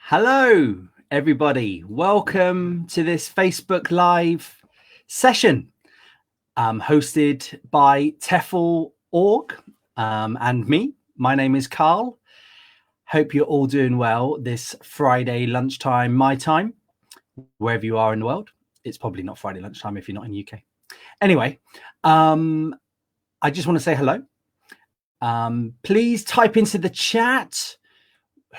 Hello, everybody. Welcome to this Facebook Live session hosted by TEFL.org and me. My name is Carl. Hope you're all doing well this Friday lunchtime, my time, wherever you are in the world. It's probably not Friday lunchtime if you're not in the UK. Anyway, I just want to say hello. Please type into the chat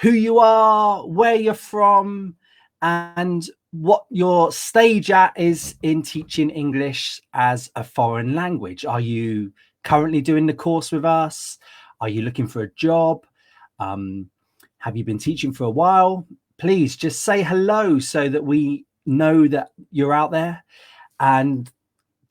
who you are, where you're from, and what your stage at is in teaching English as a foreign language. Are you currently doing the course with us? Are you looking for a job? Have you been teaching for a while? Please just say hello so that we know that you're out there. And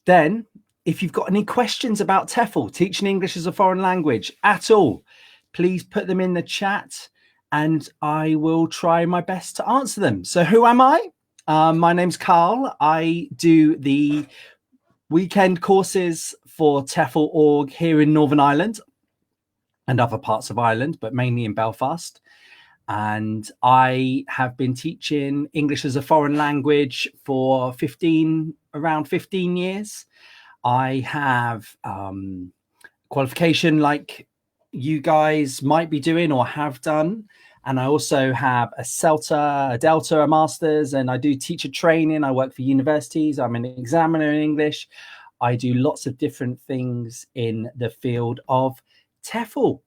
then if you've got any questions about TEFL, teaching English as a foreign language at all, please put them in the chat and I will try my best to answer them. So who am I? My name's Carl. I do the weekend courses for TEFL.org here in Northern Ireland and other parts of Ireland, but mainly in Belfast. And I have been teaching English as a foreign language for around 15 years. I have qualification like you guys might be doing or have done. And I also have a CELTA, a Delta, a master's, and I do teacher training. I work for universities. I'm an examiner in English. I do lots of different things in the field of TEFL.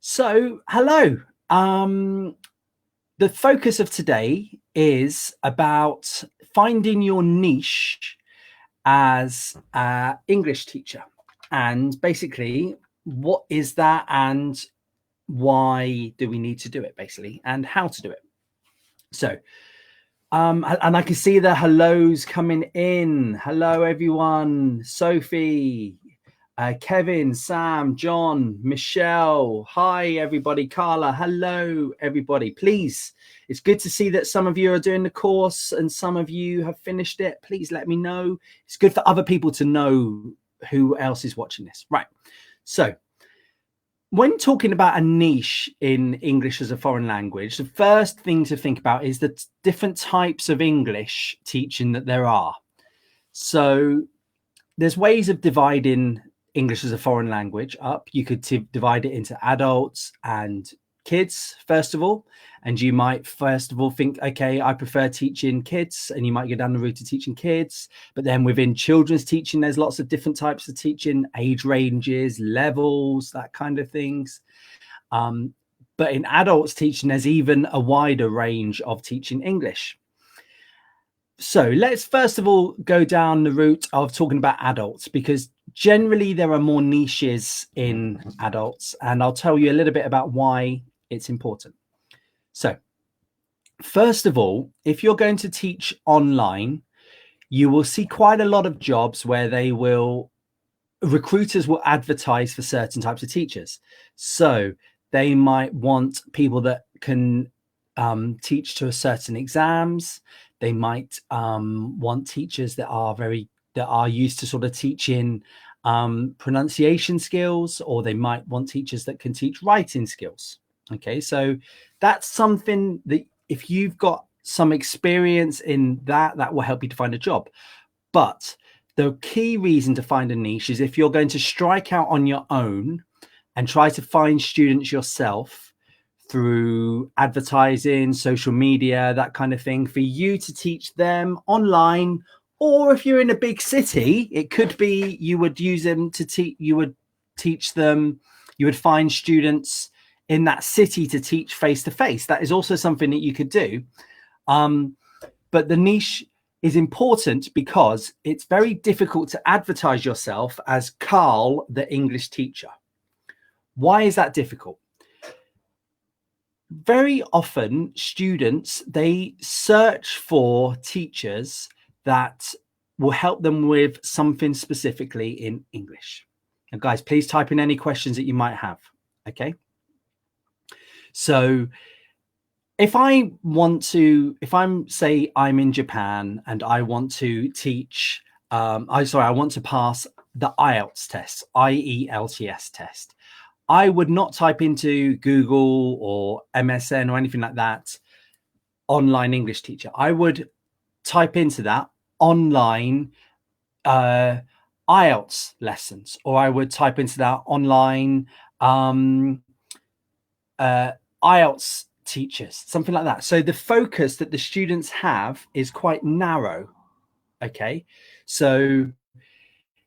So, hello. The focus of today is about finding your niche as an English teacher. And basically, what is that and why do we need to do it, basically, and how to do it? So, and I can see the hellos coming in. Hello, everyone. Sophie, Kevin, Sam, John, Michelle. Hi, everybody. Carla. Hello, everybody. Please, it's good to see that some of you are doing the course and some of you have finished it. Please let me know. It's good for other people to know who else is watching this. Right. So when talking about a niche in English as a foreign language, the first thing to think about is the different types of English teaching that there are. So there's ways of dividing English as a foreign language up. You could divide it into adults and kids, first of all. And you might, first of all, think, okay, I prefer teaching kids. And you might go down the route of teaching kids. But then within children's teaching, there's lots of different types of teaching, age ranges, levels, that kind of things. But in adults teaching, there's even a wider range of teaching English. So let's first of all go down the route of talking about adults, because generally there are more niches in adults. And I'll tell you a little bit about why it's important. So first of all, if you're going to teach online, you will see quite a lot of jobs where recruiters will advertise for certain types of teachers. So they might want people that can teach to a certain exams. They might want teachers that are used to sort of teaching pronunciation skills, or they might want teachers that can teach writing skills. Okay, so that's something that if you've got some experience in that will help you to find a job. But the key reason to find a niche is if you're going to strike out on your own and try to find students yourself through advertising, social media, that kind of thing, for you to teach them online. Or if you're in a big city, it could be you would use them to teach, you would find students in that city to teach face-to-face. That is also something that you could do. But the niche is important because it's very difficult to advertise yourself as Carl, the English teacher. Why is that difficult? Very often students, they search for teachers that will help them with something specifically in English. Now, guys, please type in any questions that you might have. Okay. So if I'm say I'm in Japan and I want to teach, I want to pass the IELTS test, IELTS test. I would not type into Google or MSN or anything like that online English teacher. I would type into that online IELTS lessons, or I would type into that online IELTS teachers, something like that. So the focus that the students have is quite narrow. Okay, so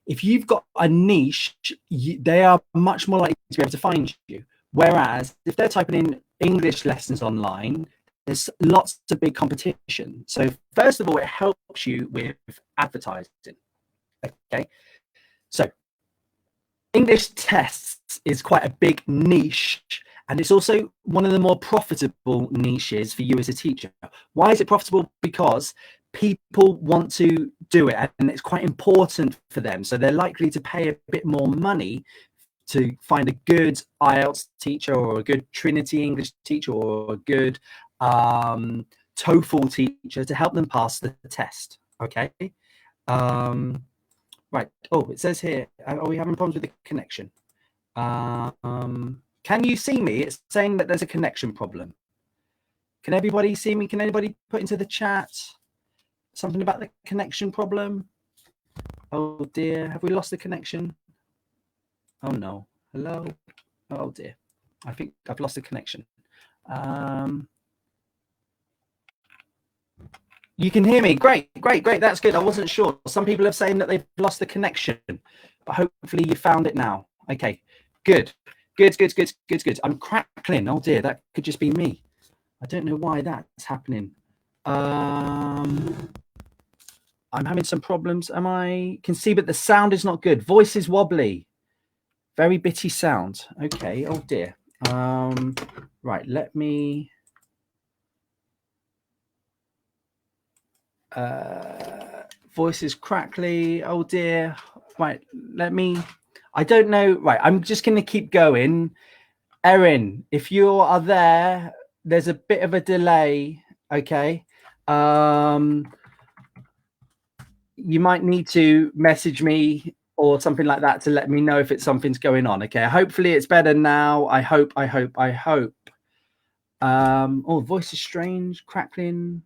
if you've got a niche, they are much more likely to be able to find you. Whereas if they're typing in English lessons online, there's lots of big competition. So first of all, it helps you with advertising. Okay, so English tests is quite a big niche, and it's also one of the more profitable niches for you as a teacher. Why is it profitable? Because people want to do it, and it's quite important for them. So they're likely to pay a bit more money to find a good IELTS teacher, or a good Trinity English teacher, or a good TOEFL teacher to help them pass the test. Okay. Right. Oh, it says here, are we having problems with the connection? Can you see me? It's saying that there's a connection problem. Can everybody see me? Can anybody put into the chat something about the connection problem? Oh dear, have we lost the connection? Oh no. Hello? Oh dear. I think I've lost the connection. You can hear me. Great. That's good. I wasn't sure. Some people are saying that they've lost the connection, but hopefully you found it now. Okay, good. I'm crackling. Oh dear, that could just be me. I don't know why that's happening. I'm having some problems. Can see, but the sound is not good. Voice is wobbly. Very bitty sound. Okay. Oh dear. Right. Let me. Voice is crackly. Oh dear. Right. Let me. I don't know. Right. I'm just going to keep going. Erin, if you are there, there's a bit of a delay. Okay. You might need to message me or something like that to let me know if something's going on. Okay. Hopefully it's better now. I hope. Oh, voice is strange, crackling.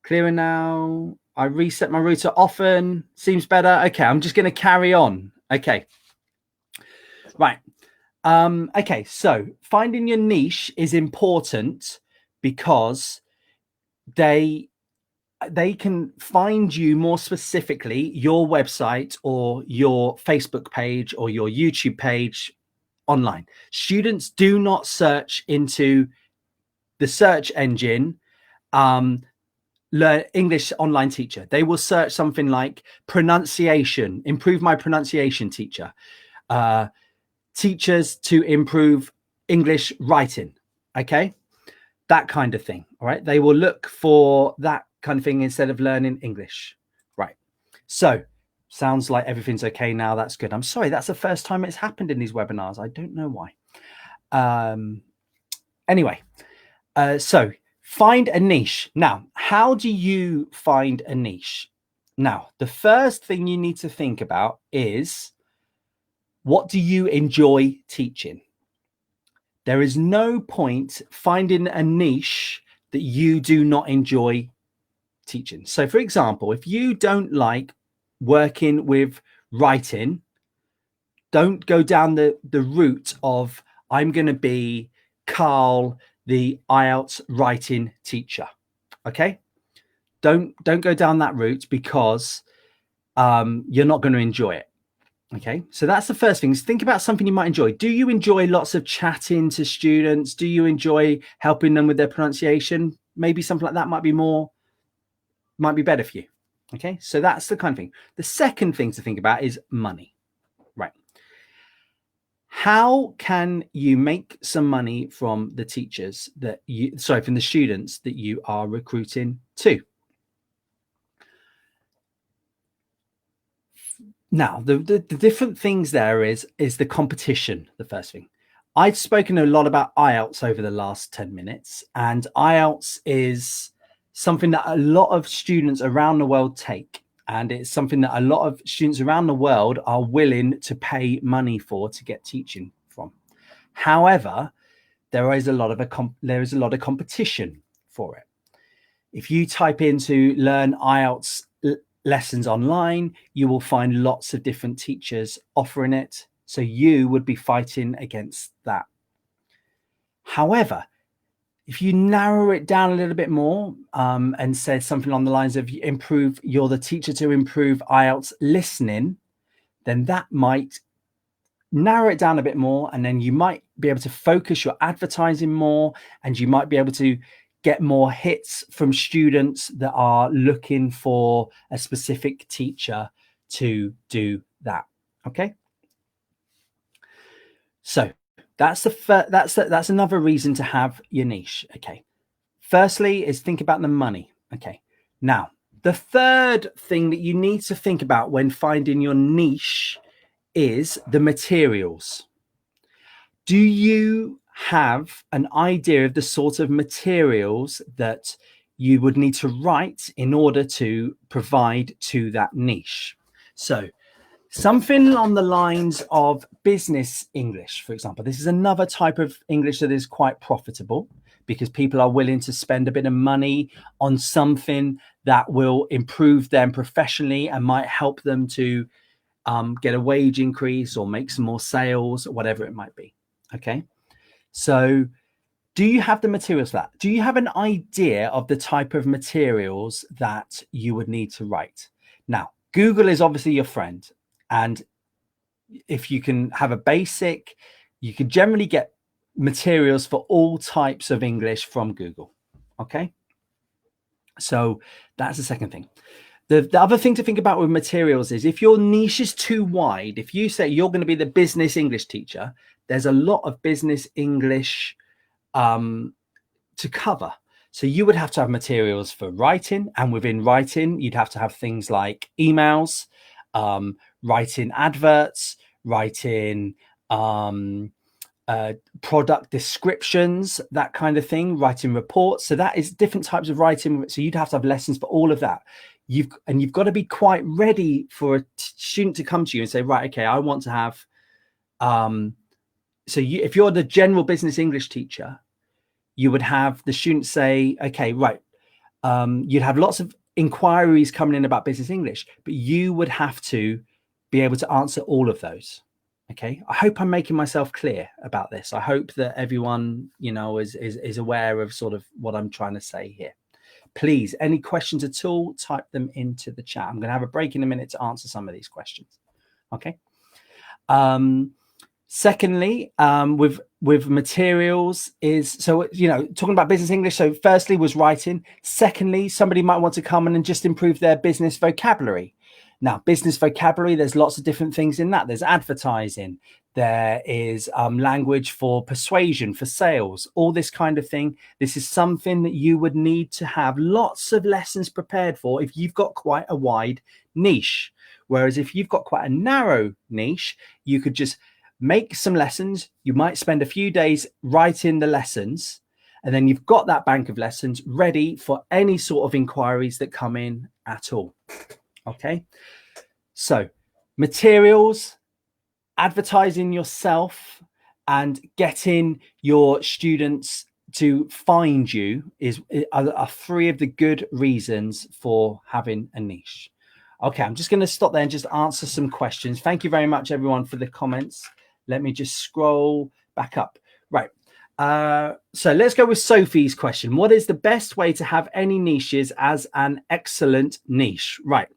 Clearer now. I reset my router often. Seems better. Okay, I'm just going to carry on. Okay. Right. Okay, so finding your niche is important because they can find you more specifically, your website or your Facebook page or your YouTube page online. Students do not search into the search engine learn English online teacher. They will search something like pronunciation, improve my pronunciation teacher, teachers to improve English writing. Okay. That kind of thing. All right. They will look for that kind of thing instead of learning English. Right. So sounds like everything's okay now. That's good. I'm sorry. That's the first time it's happened in these webinars. I don't know why. Anyway, so find a niche. Now, how do you find a niche? Now, the first thing you need to think about is, what do you enjoy teaching? There is no point finding a niche that you do not enjoy teaching. So, for example, if you don't like working with writing, don't go down the route of, I'm going to be Carl, the IELTS writing teacher. Okay, don't go down that route, because you're not going to enjoy it. Okay, so that's the first thing, is think about something you might enjoy. Do you enjoy lots of chatting to students? Do you enjoy helping them with their pronunciation? Maybe something like that might be better for you. Okay, so that's the kind of thing. The second thing to think about is money. Right. How can you make some money from the teachers that from the students that you are recruiting to? Now, the different things there is the competition. The first thing, I've spoken a lot about IELTS over the last 10 minutes, and IELTS is something that a lot of students around the world take. And it's something that a lot of students around the world are willing to pay money for to get teaching from. However, there is a lot of competition for it. If you type into learn IELTS lessons online, you will find lots of different teachers offering it. So you would be fighting against that. However, if you narrow it down a little bit more and say something along the lines of you're the teacher to improve IELTS listening, then that might narrow it down a bit more, and then you might be able to focus your advertising more, and you might be able to get more hits from students that are looking for a specific teacher to do that. Okay, so that's another reason to have your niche. Okay, firstly is think about the money. Okay, now the third thing that you need to think about when finding your niche is the materials. Do you have an idea of the sort of materials that you would need to write in order to provide to that niche? So something on the lines of business English, for example. This is another type of English that is quite profitable because people are willing to spend a bit of money on something that will improve them professionally and might help them to get a wage increase or make some more sales or whatever it might be. Okay, so do you have the materials for that? Do you have an idea of the type of materials that you would need to write? Now, Google is obviously your friend, and if you can have a basic, you can generally get materials for all types of English from Google. Okay, so that's the second thing. The other thing to think about with materials is if your niche is too wide, if you say you're going to be the business English teacher, there's a lot of business English to cover. So you would have to have materials for writing, and within writing, you'd have to have things like emails, writing adverts, writing product descriptions, that kind of thing, writing reports. So that is different types of writing. So you'd have to have lessons for all of that. You've got to be quite ready for a student to come to you and say, right, okay, I want to have if you're the general business English teacher, you would have the student say, okay, right, you'd have lots of inquiries coming in about business English, but you would have to be able to answer all of those. Okay, I hope I'm making myself clear about this. I hope that everyone, is aware of sort of what I'm trying to say here. Please, any questions at all, type them into the chat. I'm going to have a break in a minute to answer some of these questions. Okay. Secondly, with materials is, so, talking about business English. So firstly was writing. Secondly, somebody might want to come in and just improve their business vocabulary. Now, business vocabulary, there's lots of different things in that. There's advertising. There is language for persuasion, for sales, all this kind of thing. This is something that you would need to have lots of lessons prepared for if you've got quite a wide niche. Whereas if you've got quite a narrow niche, you could just make some lessons. You might spend a few days writing the lessons, and then you've got that bank of lessons ready for any sort of inquiries that come in at all. Okay, so materials, advertising yourself, and getting your students to find you are three of the good reasons for having a niche. Okay, I'm just going to stop there and just answer some questions. Thank you very much, everyone, for the comments. Let me just scroll back up. Right. So let's go with Sophie's question. What is the best way to have any niches as an excellent niche? Right.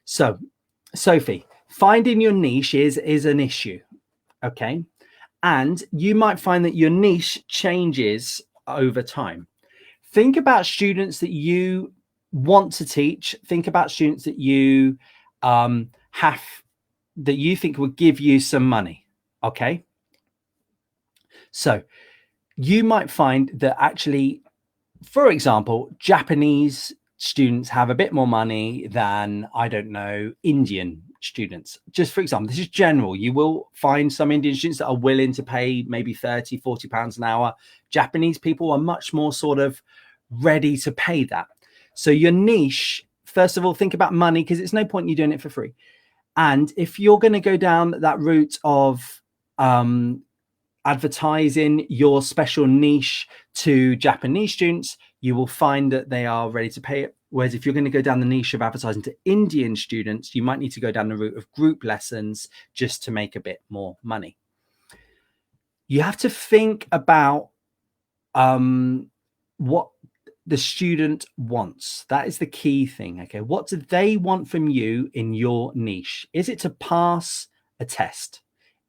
So, Sophie, finding your niche is an issue. Okay. And you might find that your niche changes over time. Think about students that you want to teach. Think about students that you that you think would give you some money. Okay. So you might find that actually, for example, Japanese students have a bit more money than, I don't know, Indian students. Just for example, this is general. You will find some Indian students that are willing to pay maybe 30, 40 pounds an hour. Japanese people are much more sort of ready to pay that. So your niche, first of all, think about money, because it's no point you doing it for free. And if you're going to go down that route of advertising your special niche to Japanese students, you will find that they are ready to pay it. Whereas if you're going to go down the niche of advertising to Indian students, you might need to go down the route of group lessons just to make a bit more money. You have to think about what the student wants. That is the key thing. Okay, what do they want from you in your niche? Is it to pass a test?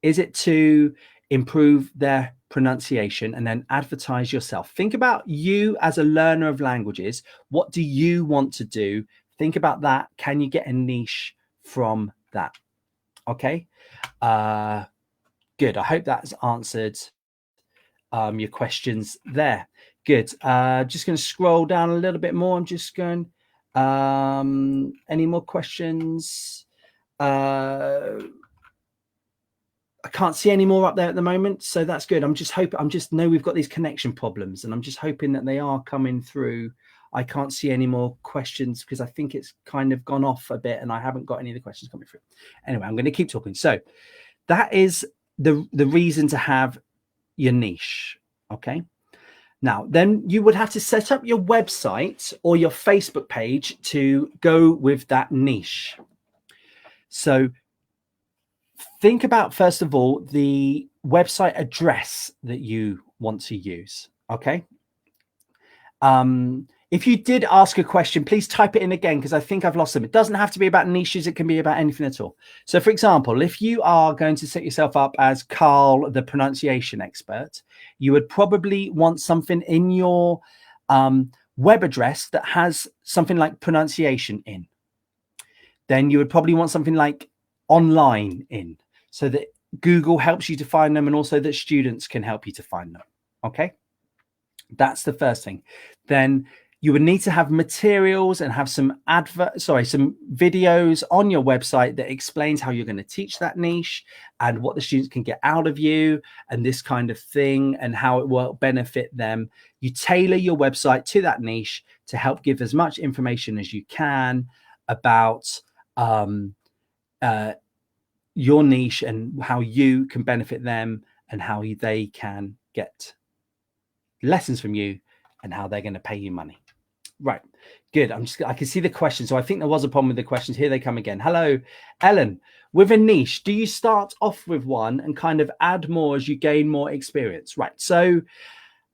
Is it to improve their pronunciation and then advertise yourself? Think about you as a learner of languages. What do you want to do? Think about that. Can you get a niche from that? Okay, good. I hope that's answered your questions there. Good. Just going to scroll down a little bit more. I'm just going, any more questions? I can't see any more up there at the moment, so that's good. I'm just hoping, know we've got these connection problems, and I'm just hoping that they are coming through. I can't see any more questions because I think it's kind of gone off a bit and I haven't got any of the questions coming through. Anyway, I'm going to keep talking. So that is the reason to have your niche. Okay. Now, then you would have to set up your website or your Facebook page to go with that niche. So think about, first of all, the website address that you want to use. Okay. If you did ask a question, please type it in again, because I think I've lost them. It doesn't have to be about niches. It can be about anything at all. So, for example, if you are going to set yourself up as Carl, the pronunciation expert, you would probably want something in your web address that has something like pronunciation in. Then you would probably want something like online in, so that Google helps you to find them and also that students can help you to find them. Okay. That's the first thing. Then you would need to have materials and have some videos on your website that explains how you're going to teach that niche and what the students can get out of you and this kind of thing and how it will benefit them. You tailor your website to that niche to help give as much information as you can about your niche and how you can benefit them and how they can get lessons from you and how they're going to pay you money. Right. Good. I can see the questions. So I think there was a problem with the questions. Here they come again. Hello, Ellen. With a niche, do you start off with one and kind of add more as you gain more experience? Right. So,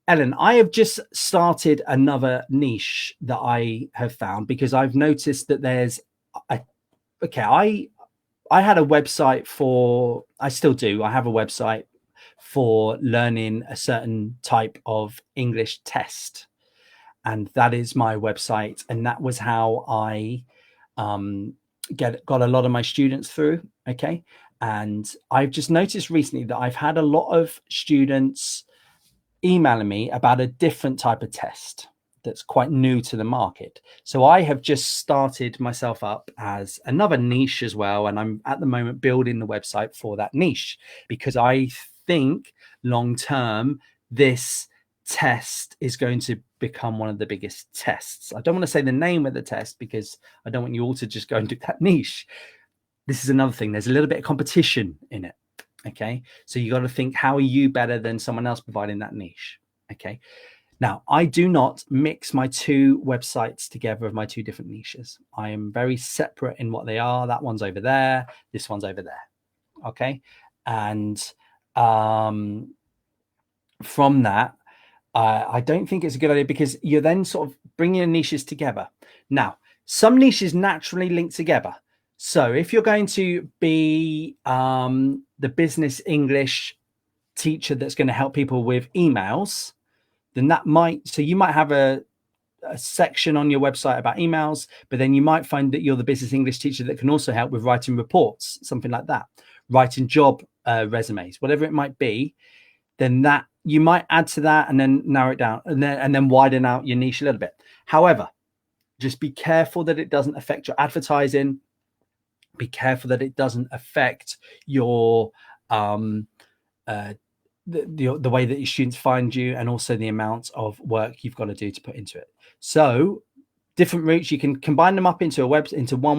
Ellen, I have just started another niche that I have found because I've noticed that there's I had a website I still do. I have a website for learning a certain type of English test. And that is my website. And that was how I got a lot of my students through. Okay. And I've just noticed recently that I've had a lot of students emailing me about a different type of test that's quite new to the market. So I have just started myself up as another niche as well. And I'm at the moment building the website for that niche because I think long term, this test is going to become one of the biggest tests. I don't want to say the name of the test because I don't want you all to just go and do that niche. This is another thing. There's a little bit of competition in it. Okay. So you got to think, how are you better than someone else providing that niche? Okay. Now, I do not mix my two websites together of my two different niches. I am very separate in what they are. That one's over there. This one's over there. Okay. And from that, I don't think it's a good idea because you're then sort of bringing your niches together. Now, some niches naturally link together. So if you're going to be the business English teacher that's going to help people with emails, then you might have a section on your website about emails, but then you might find that you're the business English teacher that can also help with writing reports, something like that, writing job resumes, whatever it might be. Then that you might add to that and then narrow it down and then widen out your niche a little bit. However, just be careful that it doesn't affect your advertising. Be careful that it doesn't affect your the way that your students find you and also the amount of work you've got to do to put into it. So different routes, you can combine them up into one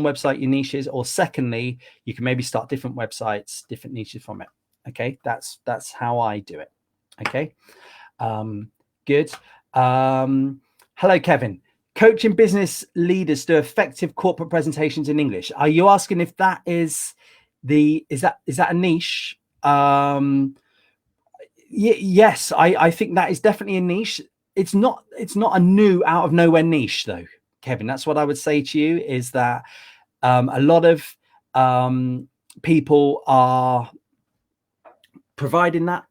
website, your niches, or secondly, you can maybe start different websites, different niches from it. Okay, that's how I do it. Okay, good. Hello, Kevin. Coaching business leaders do effective corporate presentations in English. Are you asking if that is is that a niche? Yes, I think that is definitely a niche. It's not a new out of nowhere niche though, Kevin. That's what I would say to you, is that a lot of people are providing that,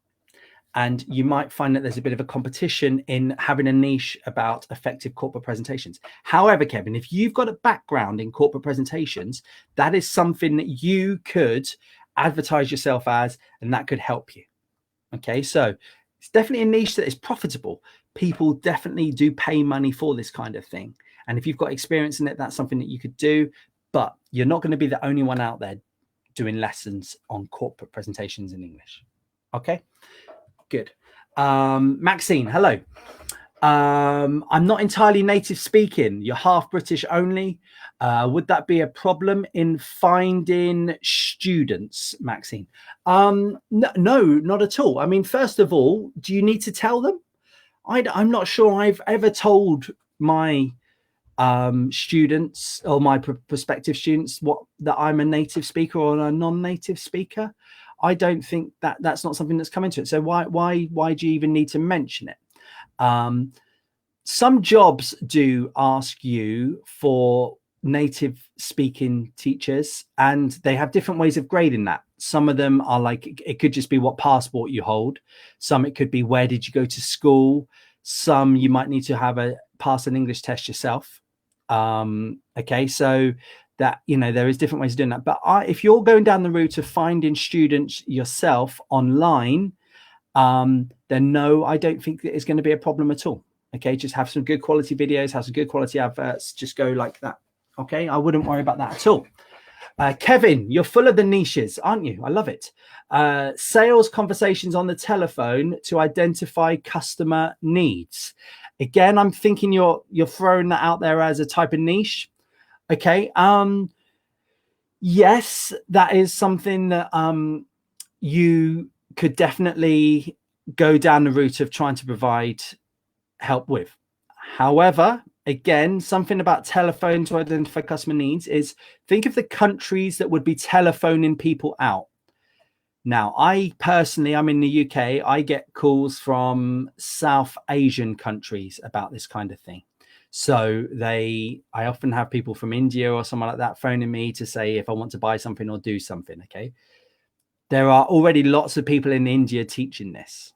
and you might find that there's a bit of a competition in having a niche about effective corporate presentations. However, Kevin, if you've got a background in corporate presentations, that is something that you could advertise yourself as, and that could help you. Okay, so it's definitely a niche that is profitable. People definitely do pay money for this kind of thing. And if you've got experience in it, that's something that you could do. But you're not going to be the only one out there doing lessons on corporate presentations in English. Okay, good. Maxine, hello. I'm not entirely native speaking. You're half British only. Would that be a problem in finding students, Maxine? No, not at all. I mean, first of all, do you need to tell them? I'm not sure I've ever told my students or my prospective students that I'm a native speaker or a non-native speaker. I don't think that's not something that's come into it. So why do you even need to mention it? Some jobs do ask you for native speaking teachers, and they have different ways of grading that. Some of them are like, it could just be what passport you hold. Some it could be where did you go to school. Some you might need to pass an English test yourself. Okay, so that, there is different ways of doing that. But if you're going down the route of finding students yourself online, then no, I don't think that it's going to be a problem at all. Okay, just have some good quality videos, have some good quality adverts, just go like that. Okay, I wouldn't worry about that at all. Kevin, you're full of the niches, aren't you? I love it. Sales conversations on the telephone to identify customer needs. Again, I'm thinking you're throwing that out there as a type of niche. Okay. Yes, that is something that you could definitely go down the route of trying to provide help with. However, again, something about telephone to identify customer needs is, think of the countries that would be telephoning people out. Now, I'm in the UK. I get calls from South Asian countries about this kind of thing. So I often have people from India or someone like that phoning me to say if I want to buy something or do something. Okay. There are already lots of people in India teaching this.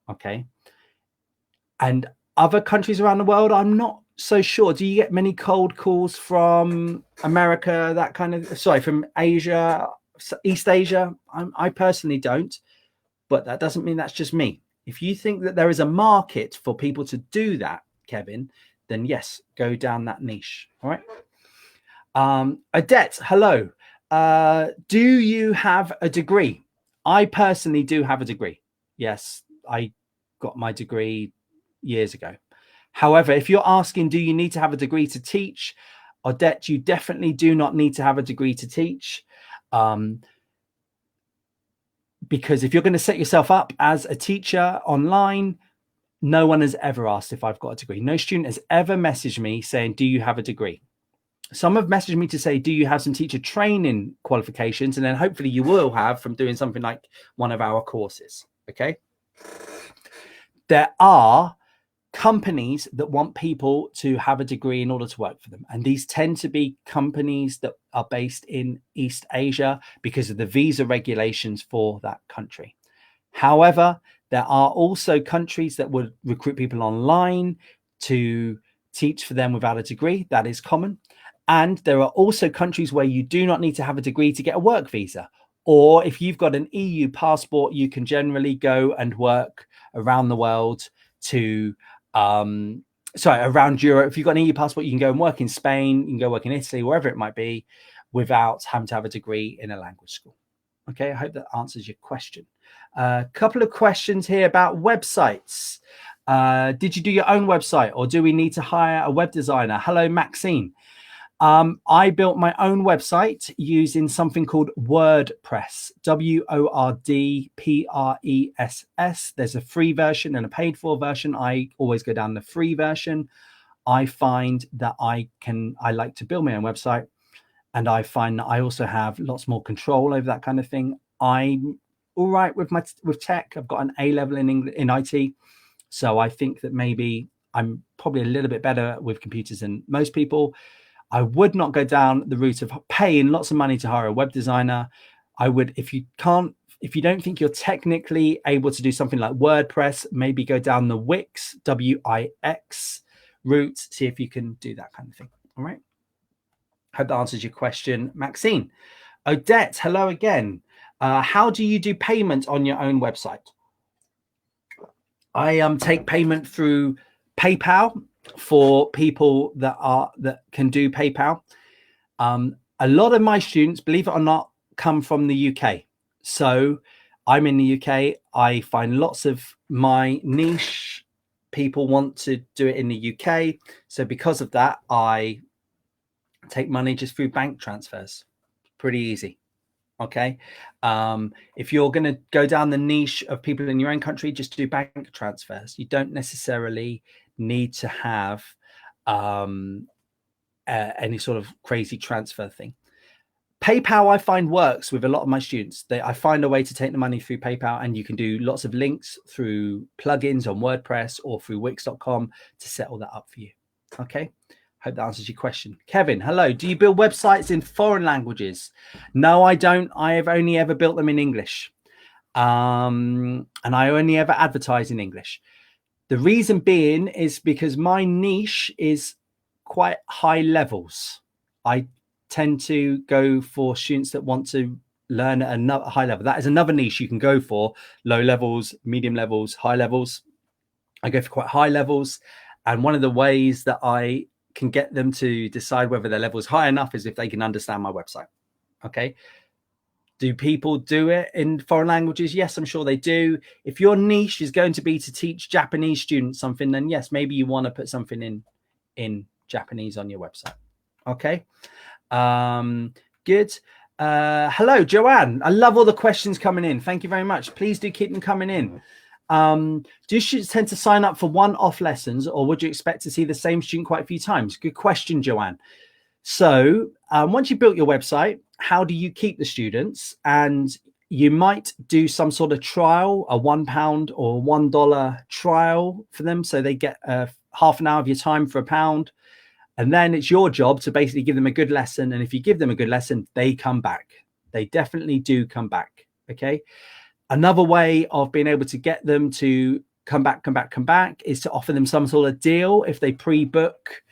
Okay. And other countries around the world, I'm not so sure. Do you get many cold calls from America, from Asia, East Asia? I personally don't, but that doesn't mean that's just me. If you think that there is a market for people to do that, Kevin, then yes, go down that niche. All right. Adette, hello. Do you have a degree? I personally do have a degree. Yes, I got my degree years ago. However, if you're asking, do you need to have a degree to teach? Odette, you definitely do not need to have a degree to teach. Because if you're going to set yourself up as a teacher online, no one has ever asked if I've got a degree. No student has ever messaged me saying, do you have a degree? Some have messaged me to say, do you have some teacher training qualifications? And then hopefully you will have from doing something like one of our courses. Okay. There are companies that want people to have a degree in order to work for them. And these tend to be companies that are based in East Asia because of the visa regulations for that country. However, there are also countries that would recruit people online to teach for them without a degree. That is common. And there are also countries where you do not need to have a degree to get a work visa. Or if you've got an EU passport, you can generally go and work around the world around Europe. If you've got an EU passport, you can go and work in Spain, you can go work in Italy, wherever it might be, without having to have a degree in a language school. Okay, I hope that answers your question. A couple of questions here about websites. Did you do your own website, or do we need to hire a web designer? Hello, Maxine. I built my own website using something called WordPress, WordPress. There's a free version and a paid for version. I always go down the free version. I find that I like to build my own website, and I find that I also have lots more control over that kind of thing. I'm all right with tech. I've got an A level in IT. So I think that maybe I'm probably a little bit better with computers than most people. I would not go down the route of paying lots of money to hire a web designer. I would, if you don't think you're technically able to do something like WordPress, maybe go down the Wix, WIX route, see if you can do that kind of thing. All right. Hope that answers your question, Maxine. Odette, hello again. How do you do payment on your own website? I take payment through PayPal for people that can do PayPal. A lot of my students, believe it or not, come from the UK. So I'm in the UK. I find lots of my niche people want to do it in the UK. So because of that, I take money just through bank transfers. Pretty easy. Okay. If you're going to go down the niche of people in your own country, just do bank transfers. You don't necessarily need to have any sort of crazy transfer thing. PayPal, I find, works with a lot of my students. I find a way to take the money through PayPal, and you can do lots of links through plugins on WordPress or through Wix.com to set all that up for you. Okay. Hope that answers your question. Kevin, hello. Do you build websites in foreign languages? No, I don't. I have only ever built them in English. And I only ever advertise in English. The reason being is because my niche is quite high levels. I tend to go for students that want to learn at a high level. That is another niche you can go for: low levels, medium levels, high levels. I go for quite high levels. And one of the ways that I can get them to decide whether their level is high enough is if they can understand my website. Okay. Do people do it in foreign languages? Yes, I'm sure they do. If your niche is going to be to teach Japanese students something, then yes, maybe you want to put something in Japanese on your website. Okay. Good. Hello, Joanne. I love all the questions coming in. Thank you very much. Please do keep them coming in. Do students tend to sign up for one-off lessons, or would you expect to see the same student quite a few times? Good question, Joanne. So once you've built your website, how do you keep the students? And you might do some sort of trial, a £1 or $1 trial for them. So they get half an hour of your time for £1. And then it's your job to basically give them a good lesson. And if you give them a good lesson, they come back. They definitely do come back. Okay. Another way of being able to get them to come back is to offer them some sort of deal. If they pre-book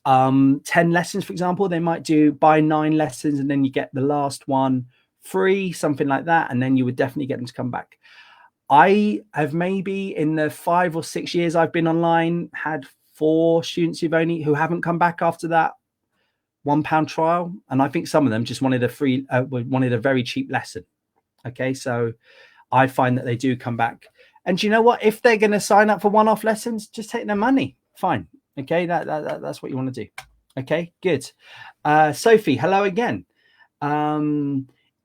10 lessons, for example, they might buy 9 lessons and then you get the last one free, something like that. And then you would definitely get them to come back. I have maybe in the 5 or 6 years I've been online had 4 students who haven't come back after that £1 trial. And I think some of them just wanted a very cheap lesson. Okay. So I find that they do come back. And you know what? If they're going to sign up for one-off lessons, just take their money. Fine. Okay. That's what you want to do. Okay, good. Sophie, hello again.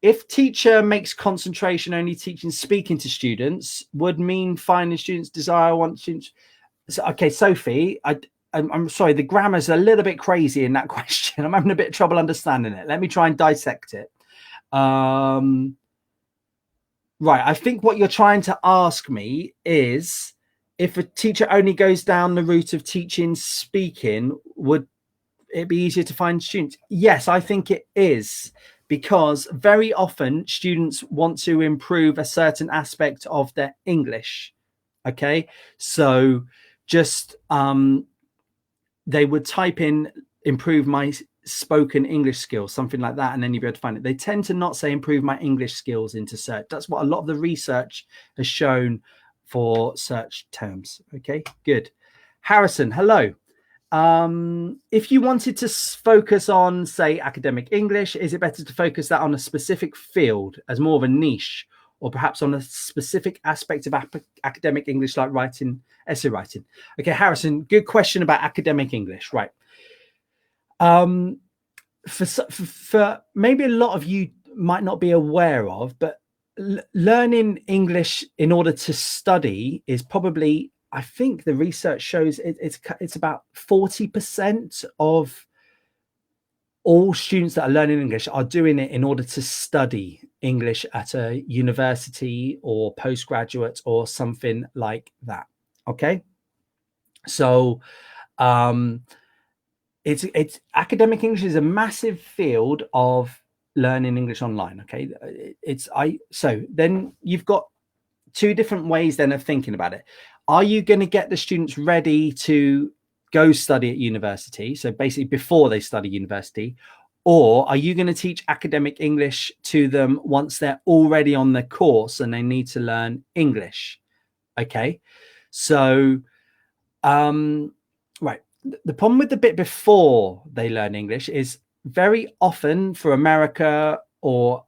If teacher makes concentration only teaching speaking to students, would mean finding students want students. So, okay, Sophie, I'm sorry, the grammar's a little bit crazy in that question. I'm having a bit of trouble understanding it. Let me try and dissect it. Right, I think what you're trying to ask me is if a teacher only goes down the route of teaching speaking, would it be easier to find students? Yes, I think it is, because very often students want to improve a certain aspect of their English. Okay, so just they would type in improve my spoken English skills, something like that, and then you'll be able to find it. They tend to not say improve my English skills into search. That's what a lot of the research has shown for search terms. Okay, good. Harrison, hello. If you wanted to focus on, say, academic English, is it better to focus that on a specific field as more of a niche, or perhaps on a specific aspect of academic English, like writing, essay writing? Okay, Harrison, good question about academic English, right? for maybe a lot of you might not be aware of, but learning English in order to study is probably, I think the research shows it's about 40% of all students that are learning English are doing it in order to study English at a university or postgraduate or something like that. Okay. So it's academic English is a massive field of learning English online. Okay. So then you've got two different ways then of thinking about it. Are you going to get the students ready to go study at university? So basically before they study university, or are you going to teach academic English to them once they're already on the course and they need to learn English? Okay. So, right. The problem with the bit before they learn English is very often for America or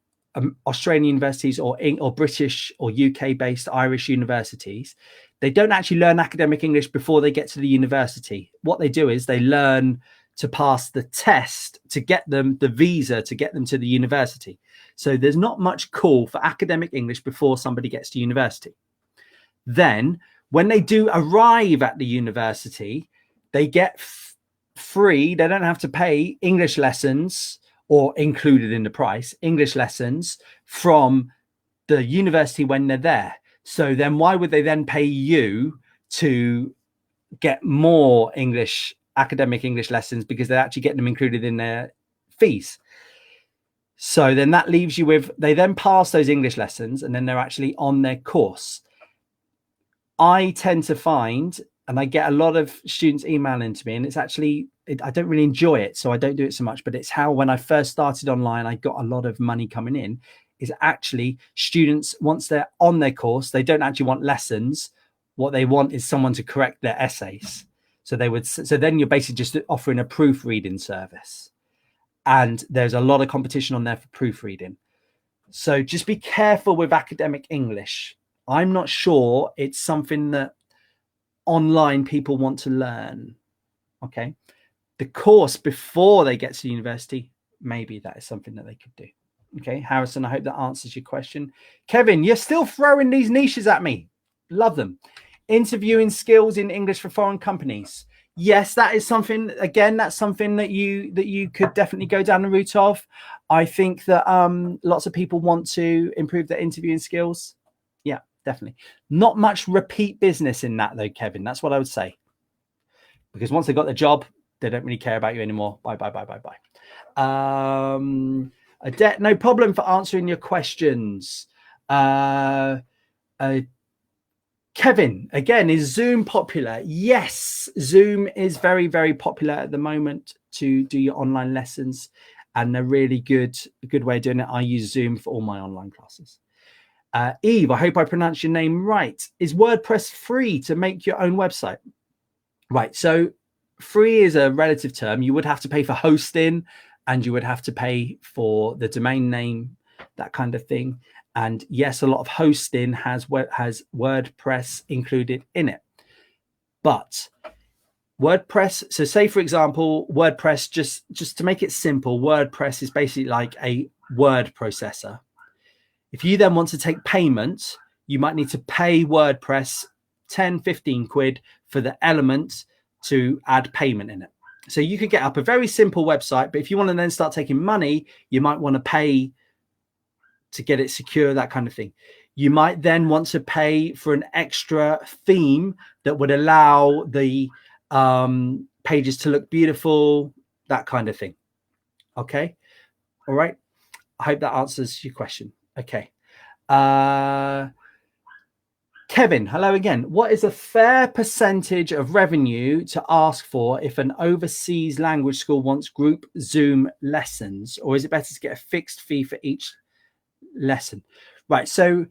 Australian universities or British or UK based Irish universities, they don't actually learn academic English before they get to the university. What they do is they learn to pass the test to get them the visa to get them to the university. So there's not much call for academic English before somebody gets to university. Then when they do arrive at the university, they get free, they don't have to pay English lessons, or included in the price, English lessons from the university when they're there. So then why would they then pay you to get more academic English lessons, because they actually get them included in their fees? So then that leaves you with, they then pass those English lessons and then they're actually on their course. I tend to find, and I get a lot of students emailing to me, and it's actually, I don't really enjoy it, so I don't do it so much, but it's how when I first started online, I got a lot of money coming in, is actually students, once they're on their course, they don't actually want lessons. What they want is someone to correct their essays. So then you're basically just offering a proofreading service. And there's a lot of competition on there for proofreading. So just be careful with academic English. I'm not sure it's something that online people want to learn. Okay. The course before they get to university, maybe that is something that they could do. Okay, Harrison, I hope that answers your question. Kevin, you're still throwing these niches at me. Love them. Interviewing skills in English for foreign companies. Yes, that is something, again, that's something that you could definitely go down the route of. I think that lots of people want to improve their interviewing skills. Yeah, definitely. Not much repeat business in that though, Kevin. That's what I would say. Because once they got the job, they don't really care about you anymore. Bye, bye, bye, bye, bye. Adet, no problem for answering your questions. Kevin, again, is Zoom popular? Yes, Zoom is very, very popular at the moment to do your online lessons, and a really good way of doing it. I use Zoom for all my online classes. Eve, I hope I pronounced your name right. Is WordPress free to make your own website? Right, so free is a relative term. You would have to pay for hosting, and you would have to pay for the domain name, that kind of thing. And yes, a lot of hosting has WordPress included in it. But WordPress, so say for example, WordPress, just to make it simple, WordPress is basically like a word processor. If you then want to take payment, you might need to pay WordPress 10, 15 quid for the element to add payment in it. So you could get up a very simple website, but if you want to then start taking money, you might want to pay to get it secure, that kind of thing. You might then want to pay for an extra theme that would allow the pages to look beautiful, that kind of thing. Okay. All right. I hope that answers your question. Okay. Kevin, hello again. What is a fair percentage of revenue to ask for if an overseas language school wants group Zoom lessons, or is it better to get a fixed fee for each lesson? Right. So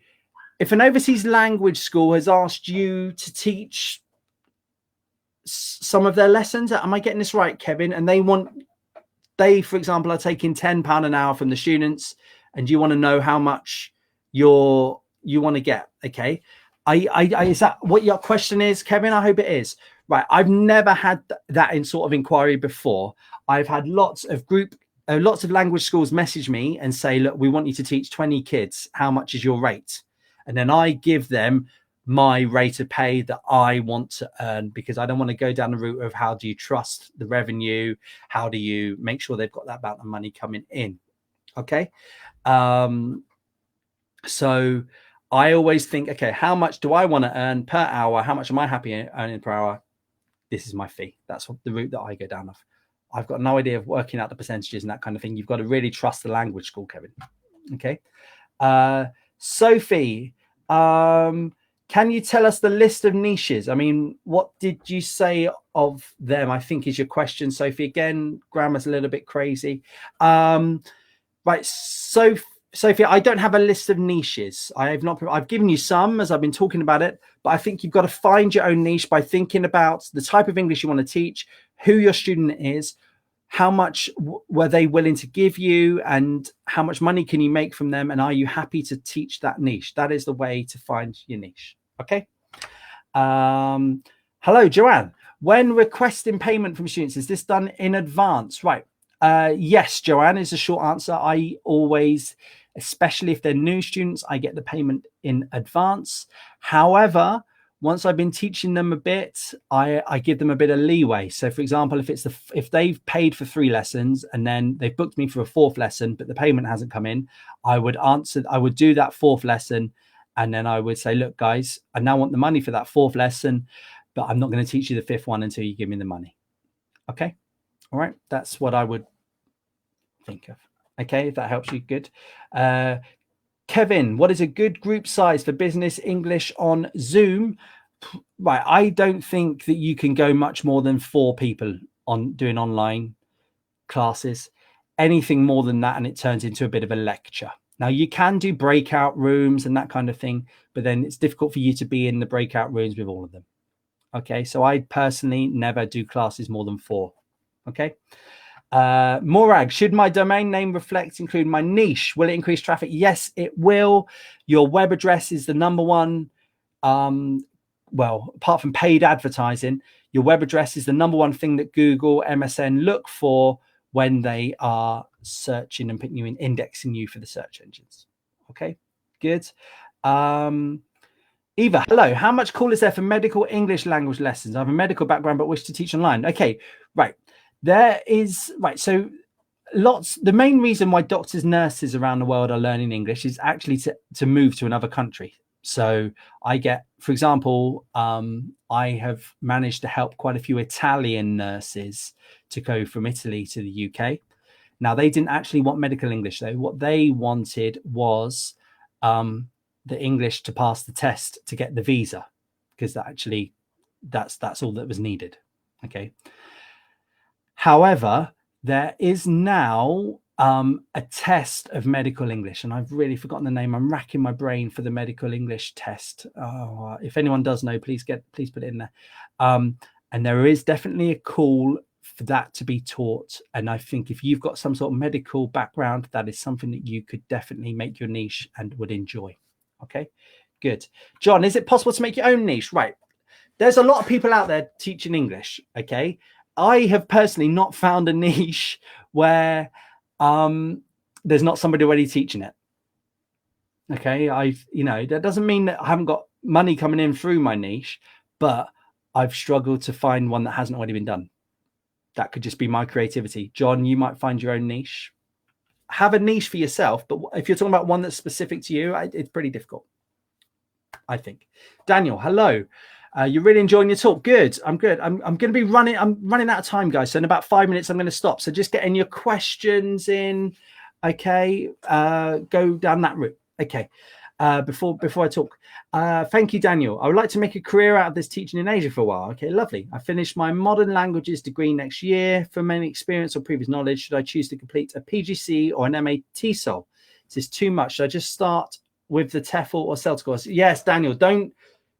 if an overseas language school has asked you to teach some of their lessons, am I getting this right, Kevin? And they, for example, are taking £10 an hour from the students, and you want to know how much you want to get. Okay. Is that what your question is, Kevin? I hope it is. Right. I've never had that in sort of inquiry before. I've had lots of group lots of language schools message me and say, look, we want you to teach 20 kids. How much is your rate? And then I give them my rate of pay that I want to earn, because I don't want to go down the route of how do you trust the revenue? How do you make sure they've got that amount of money coming in? Okay. So I always think, okay, how much do I want to earn per hour? How much am I happy earning per hour? This is my fee. That's the route that I go down of. I've got no idea of working out the percentages and that kind of thing. You've got to really trust the language school, Kevin. Okay. Sophie, can you tell us the list of niches? I mean, what did you say of them? I think is your question, Sophie. Again, grammar's a little bit crazy. Right. So, Sophie, I don't have a list of niches. I've given you some as I've been talking about it, but I think you've got to find your own niche by thinking about the type of English you want to teach, who your student is, how much were they willing to give you, and how much money can you make from them, and are you happy to teach that niche? That is the way to find your niche. Okay. Hello, Joanne. When requesting payment from students, is this done in advance? Right. Yes, Joanne, is the short answer. I always, especially if they're new students, I get the payment in advance. However, once I've been teaching them a bit, I give them a bit of leeway. So, for example, if they've paid for 3 lessons and then they've booked me for a 4th lesson, but the payment hasn't come in, I would do that 4th lesson, and then I would say, look, guys, I now want the money for that 4th lesson, but I'm not going to teach you the 5th one until you give me the money. Okay. All right. That's what I would think of. Okay. If that helps you, good. Kevin, what is a good group size for business English on Zoom? Right. I don't think that you can go much more than 4 people on doing online classes. Anything more than that, and it turns into a bit of a lecture. Now, you can do breakout rooms and that kind of thing, but then it's difficult for you to be in the breakout rooms with all of them. Okay. So I personally never do classes more than 4. Okay. Morag, should my domain name include my niche? Will it increase traffic? Yes, it will. Your web address is the number one. Well, apart from paid advertising, your web address is the number one thing that Google, MSN look for when they are searching and putting you in, indexing you for the search engines. Okay, good. Eva, hello. How much call is there for medical English language lessons? I have a medical background but wish to teach online. Okay, right. There is, right. So the main reason why doctors, nurses around the world are learning English is actually to move to another country. So I get, for example, I have managed to help quite a few Italian nurses to go from Italy to the UK. Now, they didn't actually want medical English, though. What they wanted was the English to pass the test to get the visa, because that's all that was needed. Okay. However, there is now a test of medical English, and I've really forgotten the name. I'm racking my brain for the medical English test. Oh, if anyone does know, please put it in there. And there is definitely a call for that to be taught. And I think if you've got some sort of medical background, that is something that you could definitely make your niche and would enjoy. Okay, good. John, is it possible to make your own niche? Right. There's a lot of people out there teaching English. Okay. I have personally not found a niche where there's not somebody already teaching it. Okay. That doesn't mean that I haven't got money coming in through my niche, but I've struggled to find one that hasn't already been done. That could just be my creativity. John, you might find your own niche. Have a niche for yourself, but if you're talking about one that's specific to you, it's pretty difficult, I think. Daniel, hello. You're really enjoying your talk. Good. I'm good. I'm going to be running. I'm running out of time, guys. So in about 5 minutes, I'm going to stop. So just getting your questions in. Okay. Go down that route. Okay. Before I talk, thank you, Daniel. I would like to make a career out of this teaching in Asia for a while. Okay, lovely. I finished my modern languages degree next year. From any experience or previous knowledge, should I choose to complete a PGC or an MA TESOL? Is this too much? Should I just start with the TEFL or CELTA course? Yes, Daniel. Don't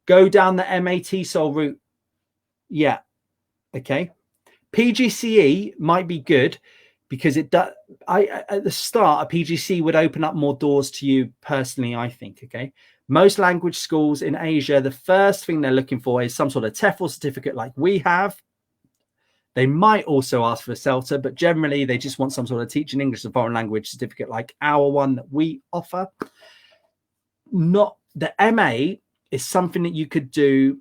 go down the MA TESOL route. Yeah. Okay. PGCE might be good, because it does. At the start, a PGC would open up more doors to you personally, I think. Okay. Most language schools in Asia, the first thing they're looking for is some sort of TEFL certificate like we have. They might also ask for a CELTA, but generally they just want some sort of teaching English as a foreign language certificate like our one that we offer. Not the MA is something that you could do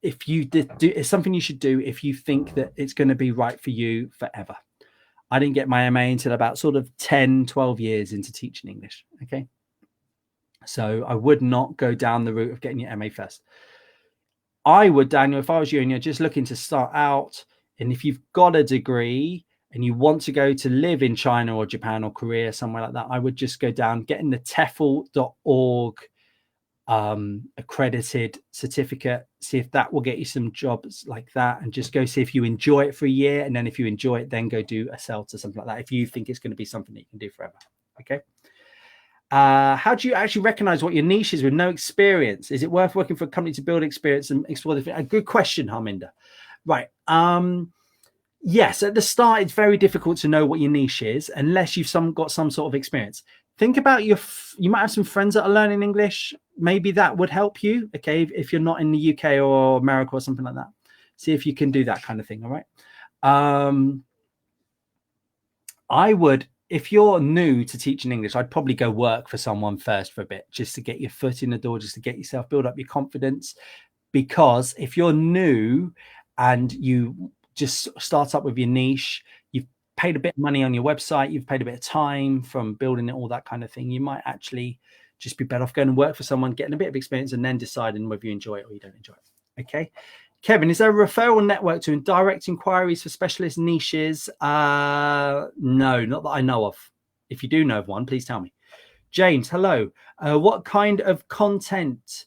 if you did do. It's something you should do if you think that it's going to be right for you forever. I didn't get my MA until about sort of 10, 12 years into teaching English. Okay. So I would not go down the route of getting your MA first. I would, Daniel, if I was you and you're just looking to start out, and if you've got a degree and you want to go to live in China or Japan or Korea, somewhere like that, I would just go down, getting the TEFL.org accredited certificate, see if that will get you some jobs like that, and just go see if you enjoy it for a year. And then if you enjoy it, then go do a CELTA, something like that, if you think it's going to be something that you can do forever. Okay. How do you actually recognize what your niche is with no experience? Is it worth working for a company to build experience and explore the a good question, Harminder? Right. Yes, at the start, it's very difficult to know what your niche is unless you've got some sort of experience. Think about you might have some friends that are learning English. Maybe that would help you. Okay. If you're not in the UK or America or something like that, see if you can do that kind of thing. All right. I would, if you're new to teaching English, I'd probably go work for someone first for a bit, just to get your foot in the door, just to get yourself, build up your confidence. Because if you're new and you just start up with your niche, you've paid a bit of money on your website, you've paid a bit of time from building it, all that kind of thing, you might actually just be better off going and work for someone, getting a bit of experience, and then deciding whether you enjoy it or you don't enjoy it. Okay. Kevin, is there a referral network to direct inquiries for specialist niches? No, not that I know of. If you do know of one, please tell me. James, hello. What kind of content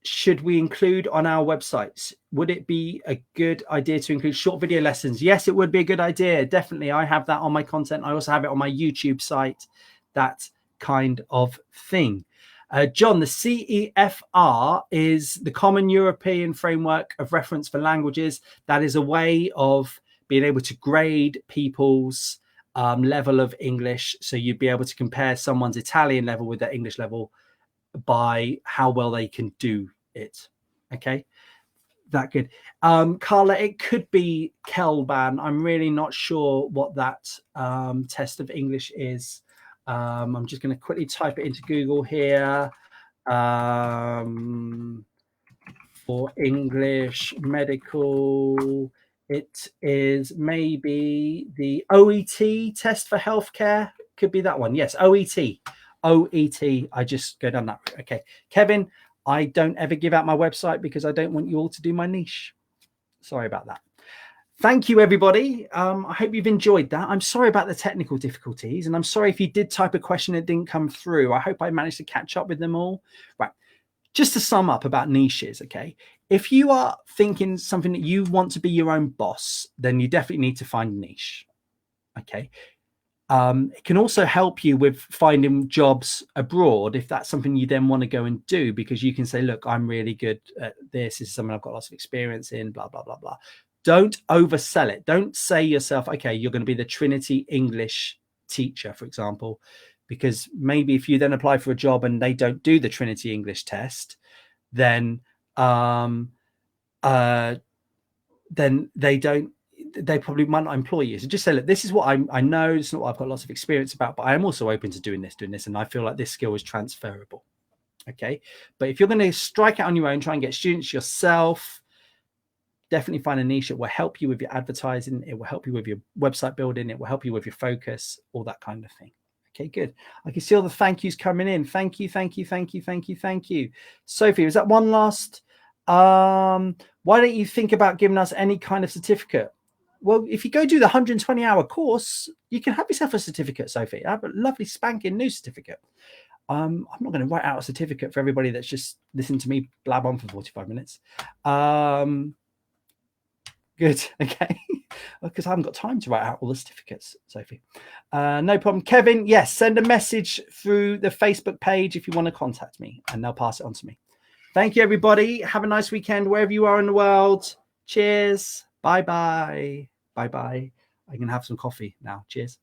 should we include on our websites? Would it be a good idea to include short video lessons? Yes, it would be a good idea. Definitely. I have that on my content. I also have it on my YouTube site, that kind of thing. John, the CEFR is the Common European Framework of Reference for Languages. That is a way of being able to grade people's level of English. So you'd be able to compare someone's Italian level with their English level by how well they can do it. Okay, that good. Carla, it could be Kelban. I'm really not sure what that test of English is. I'm just going to quickly type it into Google here. For English medical, it is maybe the OET test for healthcare. Could be that one. Yes, OET. I just go down that route. Okay, Kevin, I don't ever give out my website because I don't want you all to do my niche. Sorry about that. Thank you, everybody. I hope you've enjoyed that. I'm sorry about the technical difficulties, and I'm sorry if you did type a question that didn't come through. I hope I managed to catch up with them all. Right. Just to sum up about niches, okay? If you are thinking something that you want to be your own boss, then you definitely need to find a niche, okay? It can also help you with finding jobs abroad if that's something you then want to go and do, because you can say, look, I'm really good at this. This is something I've got lots of experience in, blah, blah, blah, blah. Don't oversell it. Don't say yourself, okay, you're going to be the Trinity English teacher, for example, because maybe if you then apply for a job and they don't do the Trinity English test, then they probably might not employ you. So just say, look, this is what I know. It's not what I've got lots of experience about, but I am also open to doing this, and I feel like this skill is transferable. Okay. But if you're going to strike out on your own, try and get students yourself, definitely find a niche that will help you with your advertising. It will help you with your website building. It will help you with your focus, all that kind of thing. Okay, good. I can see all the thank yous coming in. Thank you, thank you, thank you, thank you, thank you. Sophie, was that one last? Why don't you think about giving us any kind of certificate? Well, if you go do the 120-hour course, you can have yourself a certificate, Sophie. I have a lovely spanking new certificate. I'm not going to write out a certificate for everybody that's just listened to me blab on for 45 minutes. Good. Okay. Because I haven't got time to write out all the certificates, Sophie. No problem. Kevin, yes, send a message through the Facebook page if you want to contact me, and they'll pass it on to me. Thank you, everybody. Have a nice weekend wherever you are in the world. Cheers. Bye-bye. Bye-bye. I can have some coffee now. Cheers.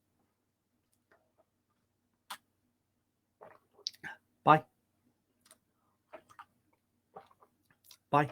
Bye. Bye.